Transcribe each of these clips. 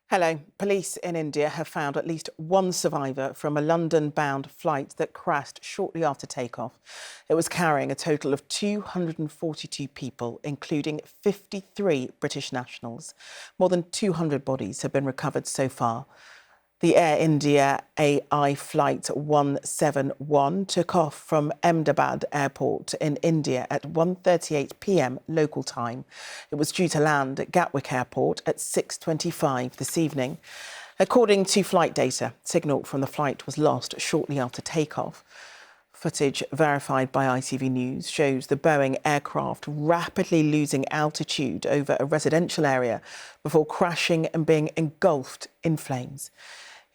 Hello. Police in India have found at least one survivor from a London-bound flight that crashed shortly after takeoff. It was carrying a total of 242 people, including 53 British nationals. More than 200 bodies have been recovered so far. The Air India AI Flight 171 took off from Ahmedabad Airport in India at 1:38 p.m. local time. It was due to land at Gatwick Airport at 6:25 this evening. According to flight data, signal from the flight was lost shortly after takeoff. Footage verified by ITV News shows the Boeing aircraft rapidly losing altitude over a residential area before crashing and being engulfed in flames.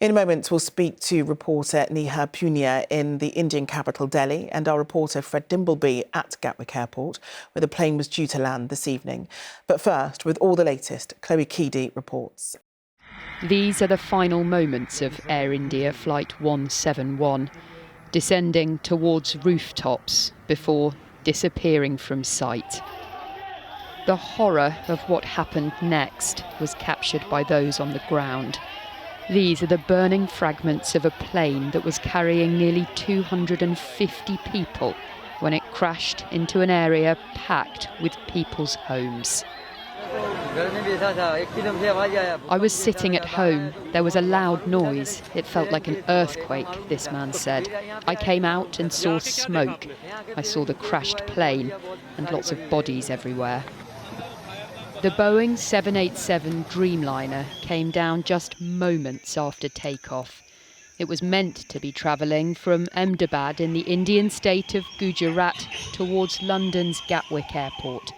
In a moment, we'll speak to reporter Neha Punia in the Indian capital, Delhi, and our reporter Fred Dimbleby at Gatwick Airport, where the plane was due to land this evening. But first, with all the latest, Chloe Keedy reports. These are the final moments of Air India Flight 171, descending towards rooftops before disappearing from sight. The horror of what happened next was captured by those on the ground. These are the burning fragments of a plane that was carrying nearly 250 people when it crashed into an area packed with people's homes. I was sitting at home. There was a loud noise. It felt like an earthquake, this man said. I came out and saw smoke. I saw the crashed plane and lots of bodies everywhere. The Boeing 787 Dreamliner came down just moments after takeoff. It was meant to be travelling from Ahmedabad in the Indian state of Gujarat towards London's Gatwick Airport.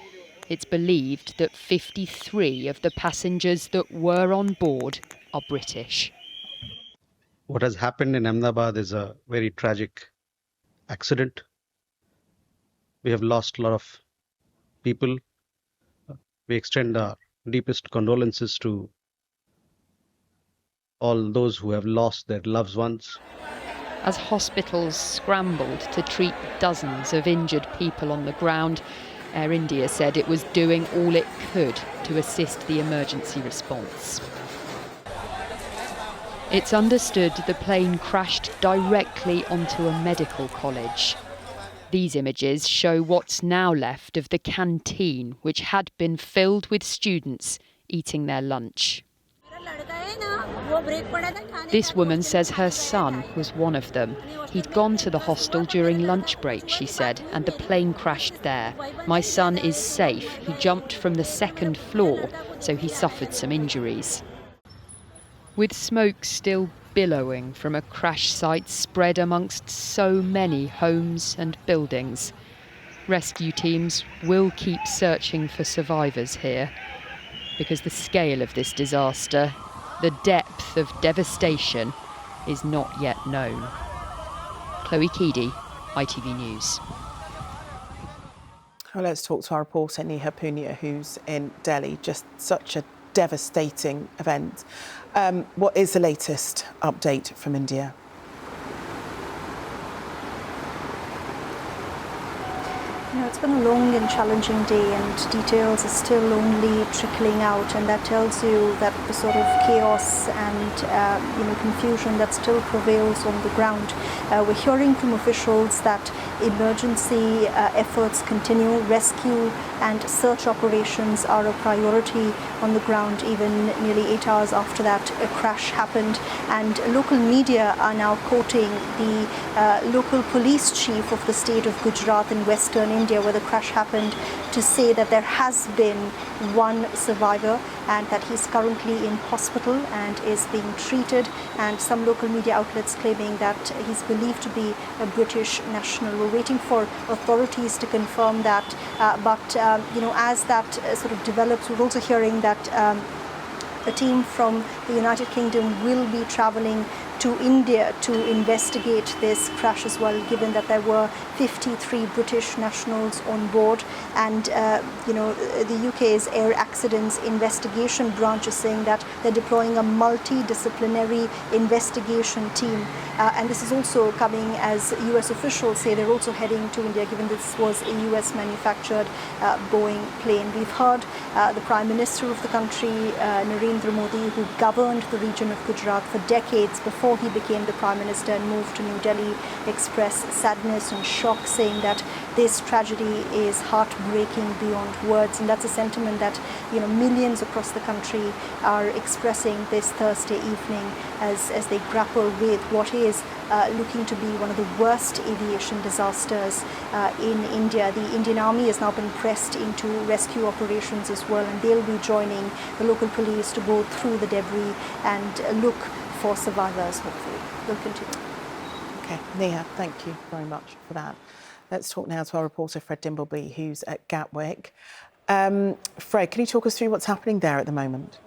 It's believed that 53 of the passengers that were on board are British. What has happened in Ahmedabad is a very tragic accident. We have lost a lot of people. We extend our deepest condolences to all those who have lost their loved ones. As hospitals scrambled to treat dozens of injured people on the ground, Air India said it was doing all it could to assist the emergency response. It's understood the plane crashed directly onto a medical college. These images show what's now left of the canteen, which had been filled with students eating their lunch. This woman says her son was one of them. He'd gone to the hostel during lunch break, she said, and the plane crashed there. My son is safe. He jumped from the second floor, so he suffered some injuries. With smoke still billowing from a crash site spread amongst so many homes and buildings, rescue teams will keep searching for survivors here, because the scale of this disaster, the depth of devastation, is not yet known. Chloe Keedy, ITV News. Well, let's talk to our reporter Neha Punia, who's in Delhi. Just such a devastating event. What is the latest update from India? It's been a long and challenging day, and details are still only trickling out, and that tells you that the sort of chaos and confusion that still prevails on the ground. We're hearing from officials that emergency efforts continue. Rescue and search operations are a priority on the ground, even nearly 8 hours after that crash happened. And local media are now quoting the local police chief of the state of Gujarat in Western India, where the crash happened, to say that there has been one survivor and that he's currently in hospital and is being treated, and some local media outlets claiming that he's believed to be a British national. We're waiting for authorities to confirm that, but as that sort of develops, we're also hearing that a team from the United Kingdom will be travelling to India to investigate this crash as well, given that there were 53 British nationals on board. And, the UK's Air Accidents Investigation Branch is saying that they're deploying a multidisciplinary investigation team. And this is also coming as US officials say they're also heading to India, given this was a US manufactured Boeing plane. We've heard the Prime Minister of the country, Narendra Modi, who governed the region of Gujarat for decades before he became the Prime Minister and moved to New Delhi, expressed sadness and shock, saying that this tragedy is heartbreaking beyond words. And that's a sentiment that millions across the country are expressing this Thursday evening as they grapple with what is looking to be one of the worst aviation disasters in India. The Indian Army has now been pressed into rescue operations as well, and they'll be joining the local police to go through the debris and look for survivors, hopefully. They'll continue. Okay, Nia, thank you very much for that. Let's talk now to our reporter, Fred Dimbleby, who's at Gatwick. Fred, can you talk us through what's happening there at the moment?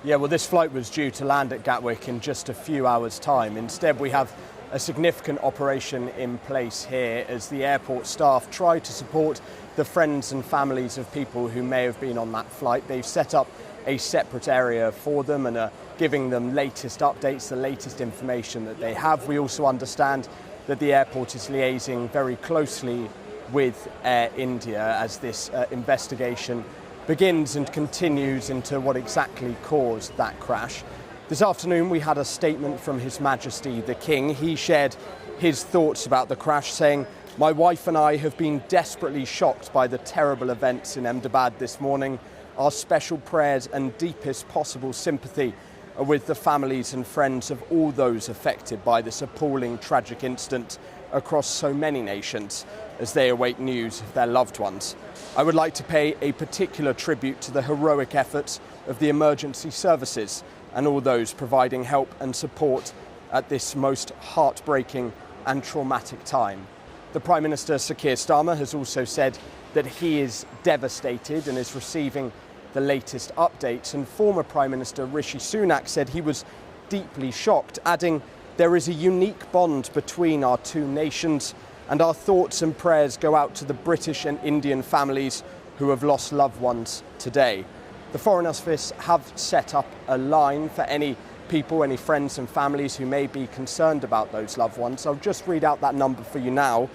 Yeah, well, this flight was due to land at Gatwick in just a few hours' time. Instead, we have a significant operation in place here as the airport staff try to support the friends and families of people who may have been on that flight. They've set up a separate area for them and are giving them latest updates, the latest information that they have. We also understand that the airport is liaising very closely with Air India as this investigation begins and continues into what exactly caused that crash. This afternoon we had a statement from His Majesty the King. He shared his thoughts about the crash, saying, "My wife and I have been desperately shocked by the terrible events in Ahmedabad this morning. Our special prayers and deepest possible sympathy are with the families and friends of all those affected by this appalling tragic incident across so many nations as they await news of their loved ones. I would like to pay a particular tribute to the heroic efforts of the emergency services and all those providing help and support at this most heartbreaking and traumatic time." The Prime Minister, Sir Keir Starmer, has also said that he is devastated and is receiving the latest updates. And former Prime Minister Rishi Sunak said he was deeply shocked, adding, "There is a unique bond between our two nations, and our thoughts and prayers go out to the British and Indian families who have lost loved ones today." The Foreign Office have set up a line for any people, any friends and families who may be concerned about those loved ones. I'll just read out that number for you now.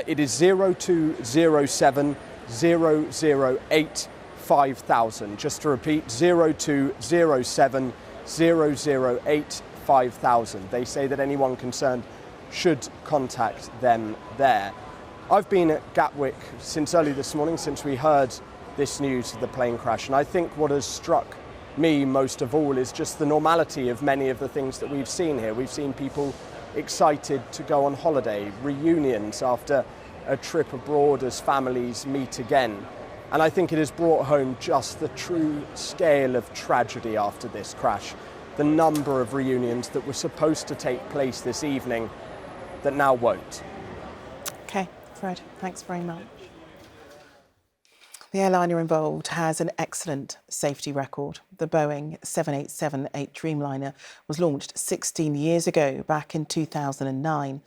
It is 0207 008 5000. Just to repeat, 0207 008 5000. They say that anyone concerned should contact them there. I've been at Gatwick since early this morning, since we heard this news of the plane crash, and I think what has struck me most of all is just the normality of many of the things that we've seen here. We've seen people excited to go on holiday, reunions after a trip abroad as families meet again. And I think it has brought home just the true scale of tragedy after this crash. The number of reunions that were supposed to take place this evening that now won't. Okay, Fred, thanks very much. The airliner involved has an excellent safety record. The Boeing 787-8 Dreamliner was launched 16 years ago, back in 2009.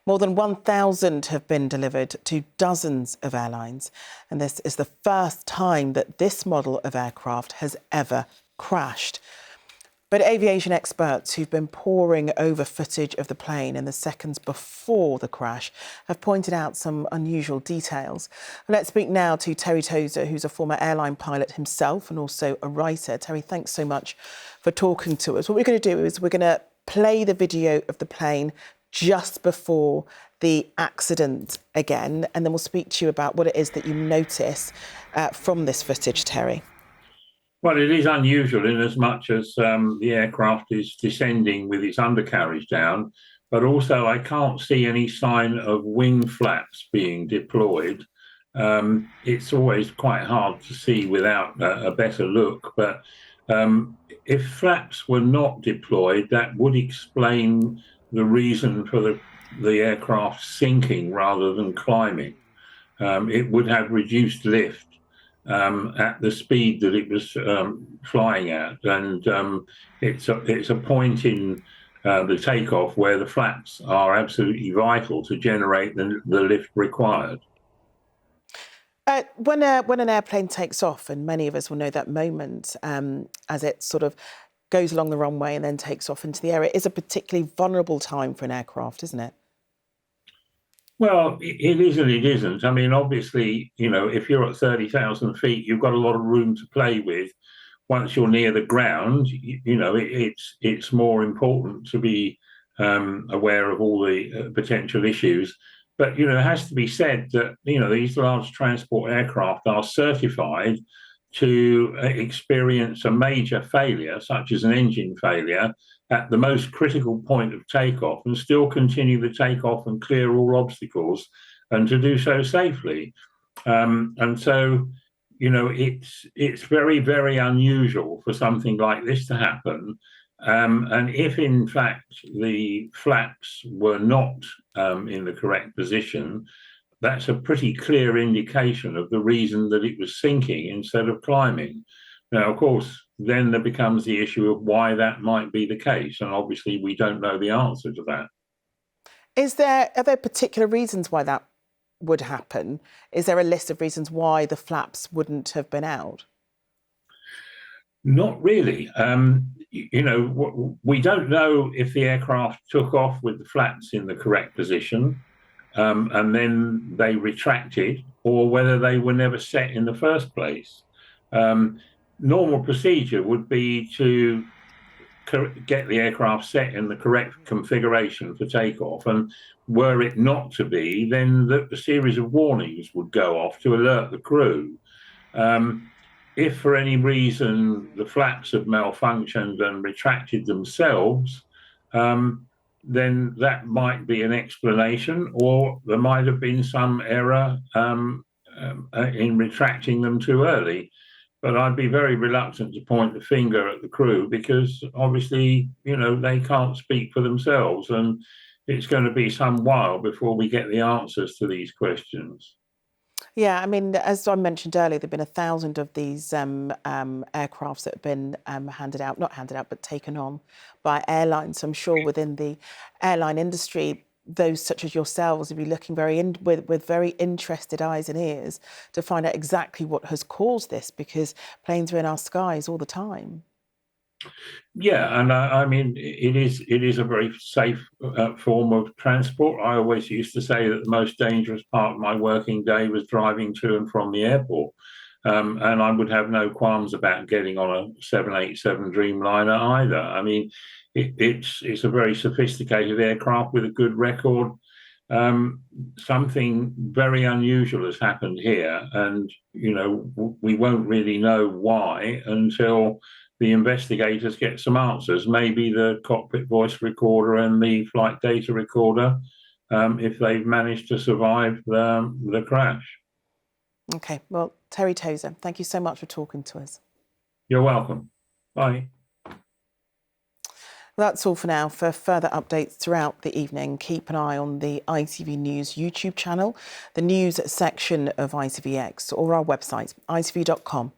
More than 1,000 have been delivered to dozens of airlines, and this is the first time that this model of aircraft has ever crashed. But aviation experts who've been poring over footage of the plane in the seconds before the crash have pointed out some unusual details. Let's speak now to Terry Tozer, who's a former airline pilot himself and also a writer. Terry, thanks so much for talking to us. What we're going to do is we're going to play the video of the plane just before the accident again, and then we'll speak to you about what it is that you notice from this footage, Terry. Well, it is unusual in as much as the aircraft is descending with its undercarriage down, but also I can't see any sign of wing flaps being deployed. It's always quite hard to see without a better look, but if flaps were not deployed, that would explain the reason for the aircraft sinking rather than climbing. It would have reduced lift. at the speed that it was flying at, and it's a point in the takeoff where the flaps are absolutely vital to generate the lift required. When an airplane takes off, and many of us will know that moment as it sort of goes along the runway and then takes off into the air, it is a particularly vulnerable time for an aircraft, isn't it? Well, it is and it isn't. I mean, obviously, if you're at 30,000 feet, you've got a lot of room to play with. Once you're near the ground, it's more important to be aware of all the potential issues. But, it has to be said that, these large transport aircraft are certified to experience a major failure, such as an engine failure, at the most critical point of takeoff and still continue the takeoff and clear all obstacles, and to do so safely. And so, it's very, very unusual for something like this to happen. And if, in fact, the flaps were not in the correct position, that's a pretty clear indication of the reason that it was sinking instead of climbing. Now, of course, then there becomes the issue of why that might be the case. And obviously, we don't know the answer to that. Are there particular reasons why that would happen? Is there a list of reasons why the flaps wouldn't have been out? Not really. We don't know if the aircraft took off with the flaps in the correct position and then they retracted, or whether they were never set in the first place. Normal procedure would be to get the aircraft set in the correct configuration for takeoff, and were it not to be, then a series of warnings would go off to alert the crew. If for any reason the flaps have malfunctioned and retracted themselves, then that might be an explanation, or there might have been some error in retracting them too early. But I'd be very reluctant to point the finger at the crew, because obviously, they can't speak for themselves, and it's going to be some while before we get the answers to these questions. Yeah, I mean, as I mentioned earlier, there have been 1,000 of these aircrafts that have been not handed out, but taken on by airlines. So I'm sure within the airline industry, those such as yourselves will be looking with very interested eyes and ears to find out exactly what has caused this, because planes are in our skies all the time. Yeah, and I mean, it is a very safe form of transport. I always used to say that the most dangerous part of my working day was driving to and from the airport. And I would have no qualms about getting on a 787 Dreamliner either. I mean, it's a very sophisticated aircraft with a good record. Something very unusual has happened here, and we won't really know why until the investigators get some answers. Maybe the cockpit voice recorder and the flight data recorder, if they've managed to survive the crash. Okay, well, Terry Tozer, thank you so much for talking to us. You're welcome. Bye. That's all for now. For further updates throughout the evening, keep an eye on the ITV News YouTube channel, the news section of ITVX, or our website, itv.com/news.